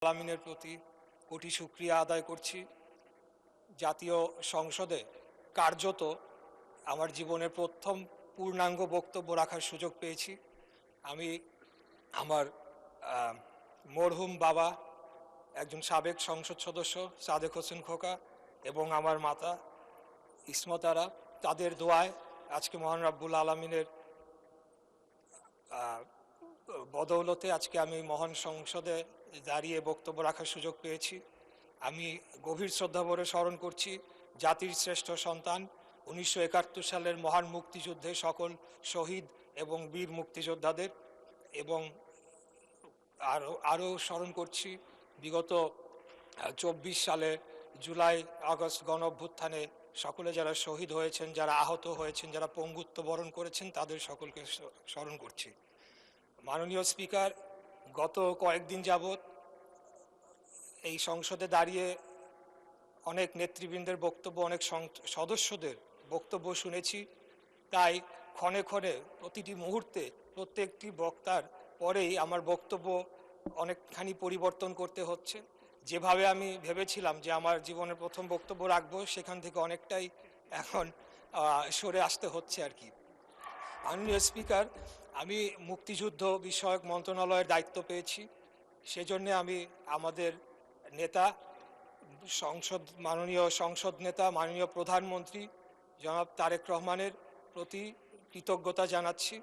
আলামিনের প্রতি কোটি শুকরিয়া আদায় করছি। জাতীয় সংসদে কার্যত আমার জীবনের প্রথম পূর্ণাঙ্গ বক্তব্য রাখার সুযোগ পেয়েছি। আমি আমার মরহুম বাবা, একজন সাবেক সংসদ সদস্য সাদেক হোসেন খোকা, এবং আমার মাতা ইসমতারা, তাদের দোয়ায় আজকে মহান রাব্বুল আলামিনের বদৌলতে আজকে আমি মহান সংসদে দাঁড়িয়ে বক্তব্য রাখার সুযোগ পেয়েছি। আমি গভীর শ্রদ্ধাভরে স্মরণ করছি জাতির শ্রেষ্ঠ সন্তান 1971 সালের মহান মুক্তিযুদ্ধে সকল শহীদ এবং বীর মুক্তিযোদ্ধাদের, এবং আরও স্মরণ করছি বিগত 24 সালে জুলাই আগস্ট গণ অভ্যুত্থানে সকলে যারা শহীদ হয়েছেন, যারা আহত হয়েছেন, যারা পঙ্গুত্ব বরণ করেছেন, তাদের সকলকে স্মরণ করছি। মাননীয় স্পিকার, গত কয়েকদিন যাবৎ এই সংসদে দাঁড়িয়ে অনেক নেতৃবৃন্দের বক্তব্য, অনেক সদস্যদের বক্তব্য শুনেছি। তাই ক্ষণে ক্ষণে প্রতিটি মুহূর্তে প্রত্যেকটি বক্তার পরেই আমার বক্তব্য অনেকখানি পরিবর্তন করতে হচ্ছে। যেভাবে আমি ভেবেছিলাম যে আমার জীবনের প্রথম বক্তব্য রাখবো, সেখান থেকে অনেকটাই এখন সরে আসতে হচ্ছে আর কি। মাননীয় স্পিকার, আমি মুক্তিযুদ্ধ বিষয়ক মন্ত্রণালয়ের দায়িত্ব পেয়েছি। সেজন্য আমি আমাদের নেতা, মাননীয় সংসদ নেতা, মাননীয় প্রধানমন্ত্রী জনাব তারেক রহমানের প্রতি কৃতজ্ঞতা জানাচ্ছি।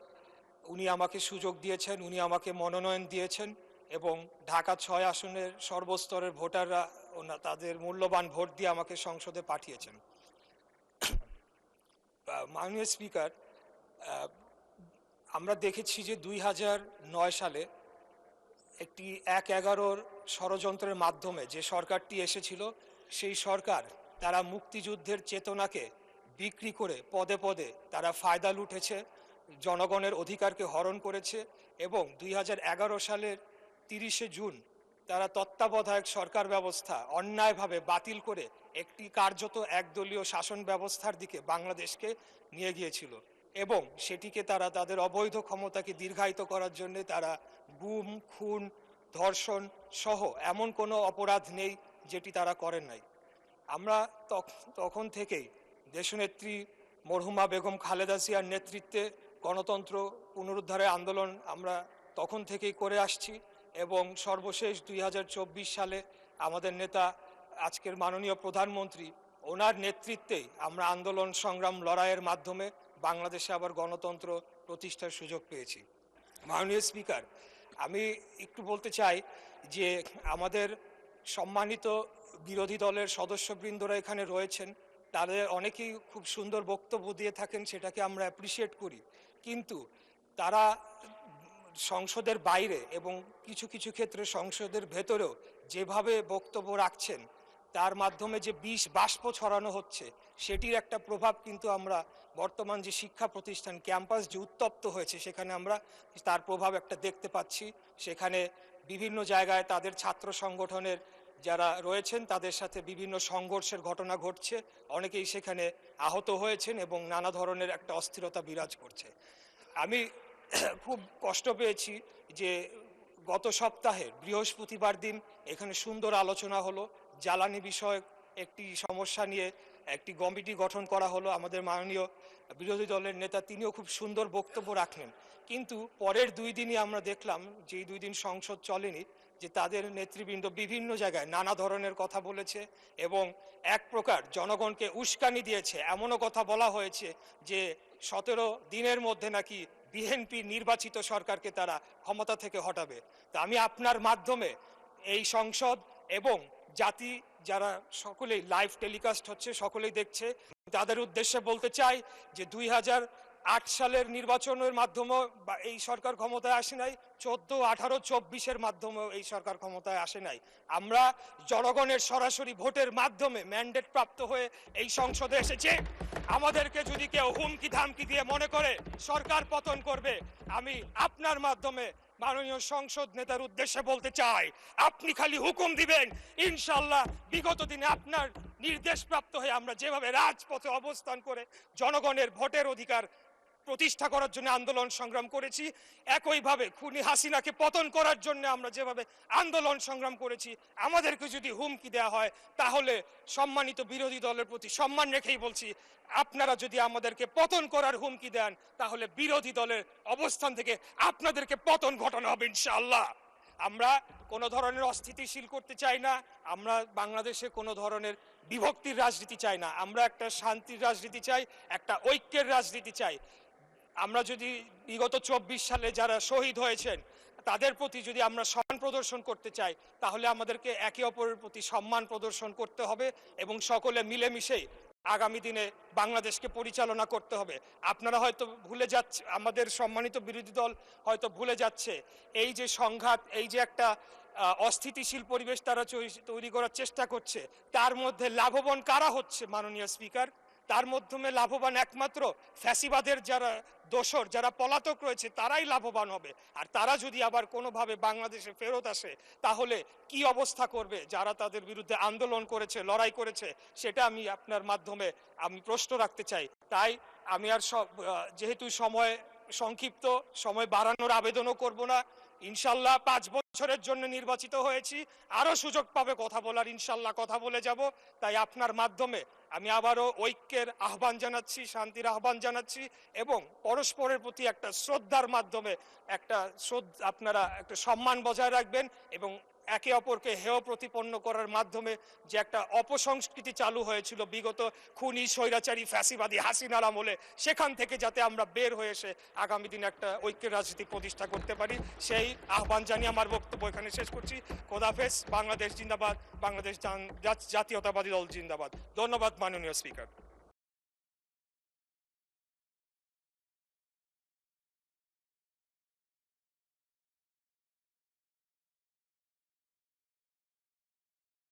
উনি আমাকে সুযোগ দিয়েছেন, উনি আমাকে মনোনয়ন দিয়েছেন, এবং ঢাকা 6 আসনের সর্বস্তরের ভোটাররা তাদের মূল্যবান ভোট দিয়ে আমাকে সংসদে পাঠিয়েছেন। মাননীয় স্পিকার, আমরা দেখেছি যে 2009 সালে একটি 1/11 ষড়যন্ত্রের মাধ্যমে যে সরকারটি এসেছিল, সেই সরকার তারা মুক্তিযুদ্ধের চেতনাকে বিক্রি করে পদে পদে তারা ফায়দা লুটেছে, জনগণের অধিকারকে হরণ করেছে, এবং 2011 সালের 30শে জুন তারা তত্ত্বাবধায়ক সরকার ব্যবস্থা অন্যায়ভাবে বাতিল করে একটি কার্যত একদলীয় শাসন ব্যবস্থার দিকে বাংলাদেশকে নিয়ে গিয়েছিল, এবং সেটিকে তারা তাদের অবৈধ ক্ষমতাকে দীর্ঘায়িত করার জন্য তারা গুম, খুন, ধর্ষণ সহ এমন কোনো অপরাধ নেই যেটি তারা করেন নাই। আমরা তখন থেকেই দেশনেত্রী মরহুমা বেগম খালেদা জিয়ার নেতৃত্বে গণতন্ত্র পুনরুদ্ধারের আন্দোলন আমরা তখন থেকেই করে আসছি, এবং সর্বশেষ 2024 সালে আমাদের নেতা, আজকের মাননীয় প্রধানমন্ত্রী, ওনার নেতৃত্বেই আমরা আন্দোলন সংগ্রাম লড়াইয়ের মাধ্যমে বাংলাদেশে আবার গণতন্ত্র প্রতিষ্ঠার সুযোগ পেয়েছি। মাননীয় স্পিকার, আমি একটু বলতে চাই যে আমাদের সম্মানিত বিরোধী দলের সদস্যবৃন্দরা এখানে রয়েছেন, তাদের অনেকেই খুব সুন্দর বক্তব্য দিয়ে থাকেন, সেটাকে আমরা অ্যাপ্রিসিয়েট করি, কিন্তু তারা সংসদের বাইরে এবং কিছু কিছু ক্ষেত্রে সংসদের ভেতরেও যেভাবে বক্তব্য রাখছেন, তার মাধ্যমে যে বিষ বাষ্প ছড়ানো হচ্ছে, সেটির একটা প্রভাব কিন্তু আমরা বর্তমান যে শিক্ষা প্রতিষ্ঠান ক্যাম্পাস যে উত্তপ্ত হয়েছে, সেখানে আমরা তার প্রভাব একটা দেখতে পাচ্ছি। সেখানে বিভিন্ন জায়গায় তাদের ছাত্র সংগঠনের যারা রয়েছেন তাদের সাথে বিভিন্ন সংঘর্ষের ঘটনা ঘটছে, অনেকেই সেখানে আহত হয়েছেন, এবং নানা ধরনের একটা অস্থিরতা বিরাজ করছে। আমি খুব কষ্ট পেয়েছি যে গত সপ্তাহে বৃহস্পতিবার দিন এখানে সুন্দর আলোচনা হলো, জ্বালানি বিষয়ক একটি সমস্যা নিয়ে একটি কমিটি গঠন করা হলো। আমাদের মাননীয় বিরোধী দলের নেতা তিনিও খুব সুন্দর বক্তব্য রাখলেন, কিন্তু পরের 2 দিনই আমরা দেখলাম, যেই 2 দিন সংসদ চলেনি, যে তাদের নেতৃবৃন্দ বিভিন্ন জায়গায় নানা ধরনের কথা বলেছে, এবং এক প্রকার জনগণকে উস্কানি দিয়েছে। এমনও কথা বলা হয়েছে যে 17 দিনের মধ্যে নাকি বিএনপি নির্বাচিত সরকারকে তারা ক্ষমতা থেকে হটাবে। তা আমি আপনার মাধ্যমে এই সংসদ এবং জাতি, যারা সকলেই লাইভ টেলিকাস্ট হচ্ছে, সকলেই দেখছে, তাদের উদ্দেশ্যে বলতে চাই যে 2008 সালের নির্বাচনের মাধ্যমে এই সরকার ক্ষমতায় আসে নাই, 14, 18, 24-এর মাধ্যমেও এই সরকার ক্ষমতায় আসে নাই। আমরা জনগণের সরাসরি ভোটের মাধ্যমে ম্যান্ডেট প্রাপ্ত হয়ে এই সংসদে এসেছে। আমাদেরকে যদি কেউ হুমকি ধামকি দিয়ে মনে করে সরকার পতন করবে, আমি আপনার মাধ্যমে মাননীয় সংসদ নেতার উদ্দেশ্যে বলতে চাই, আপনি খালি হুকুম দিবেন, ইনশাল্লাহ বিগত দিনে আপনার নির্দেশ প্রাপ্ত হয়ে আমরা যেভাবে রাজপথে অবস্থান করে জনগণের ভোটের অধিকার প্রতিষ্ঠা করার জন্য আন্দোলন সংগ্রাম করেছি, একইভাবে খুনি হাসিনাকে পতন করার জন্য আমরা যেভাবে আন্দোলন সংগ্রাম করেছি, আমাদেরকে যদি হুমকি দেওয়া হয় তাহলে সম্মানিত বিরোধী দলের প্রতি সম্মান রেখেই বলছি, আপনারা যদি আমাদেরকে পতন করার হুমকি দেন তাহলে বিরোধী দলের অবস্থান থেকে আপনাদেরকে পতন ঘটানো হবে ইনশাআল্লাহ। আমরা কোনো ধরনের অস্থিতিশীল করতে চাই না, আমরা বাংলাদেশে কোনো ধরনের বিভক্তির রাজনীতি চাই না, আমরা একটা শান্তির রাজনীতি চাই, একটা ঐক্যের রাজনীতি চাই। আমরা যদি বিগত 24 সালে যারা শহীদ হয়েছেন তাদের প্রতি যদি আমরা সম্মান প্রদর্শন করতে চাই তাহলে আমাদেরকে একে অপরের প্রতি সম্মান প্রদর্শন করতে হবে এবং সকলে মিলেমিশে আগামী দিনে বাংলাদেশকে পরিচালনা করতে হবে। আপনারা হয়তো ভুলে যাচ্ছে, আমাদের সম্মানিত বিরোধী দল হয়তো ভুলে যাচ্ছে এই যে সংঘাত, এই যে একটা অস্থিতিশীল পরিবেশ তারা তৈরি করার চেষ্টা করছে, তার মধ্যে লাভবান কারা হচ্ছে মাননীয় স্পিকার? তার মাধ্যমে লাভবান একমাত্র ফ্যাসিবাদের যারা দোসর, যারা পলাতক রয়েছে তারাই লাভবান হবে। আর তারা যদি আবার কোনোভাবে বাংলাদেশে ফেরত আসে তাহলে কি অবস্থা করবে যারা তাদের বিরুদ্ধে আন্দোলন করেছে, লড়াই করেছে, সেটা আমি আপনার মাধ্যমে আমি প্রশ্ন রাখতে চাই। তাই আমি আর যেহেতু সময় সংক্ষিপ্ত, সময় বাড়ানোর আবেদনও করব না। ইনশাল্লাহ 5 বছরের জন্য নির্বাচিত হয়েছি, আরো সুযোগ পাবে কথা বলার, ইনশাল্লাহ কথা বলে যাব। তাই আপনার মাধ্যমে আমি আবারও ঐক্যের আহ্বান জানাচ্ছি, শান্তির আহ্বান জানাচ্ছি এবং পরস্পরের প্রতি একটা শ্রদ্ধার মাধ্যমে আপনারা একটা সম্মান বজায় রাখবেন এবং একে অপরকে হেয় প্রতিপন্ন করার মাধ্যমে যে একটা অপসংস্কৃতি চালু হয়েছিল বিগত খুনি স্বৈরাচারী ফ্যাসিবাদী হাসিনার আমলে, সেখান থেকে যাতে আমরা বের হয়ে এসে আগামী দিনে একটা ঐক্যের রাজনীতি প্রতিষ্ঠা করতে পারি, সেই আহ্বান জানিয়ে আমার বক্তব্য এখানে শেষ করছি। খোদাফেজ। বাংলাদেশ জিন্দাবাদ, বাংলাদেশ জাতীয়তাবাদী দল জিন্দাবাদ। ধন্যবাদ মাননীয় স্পিকার।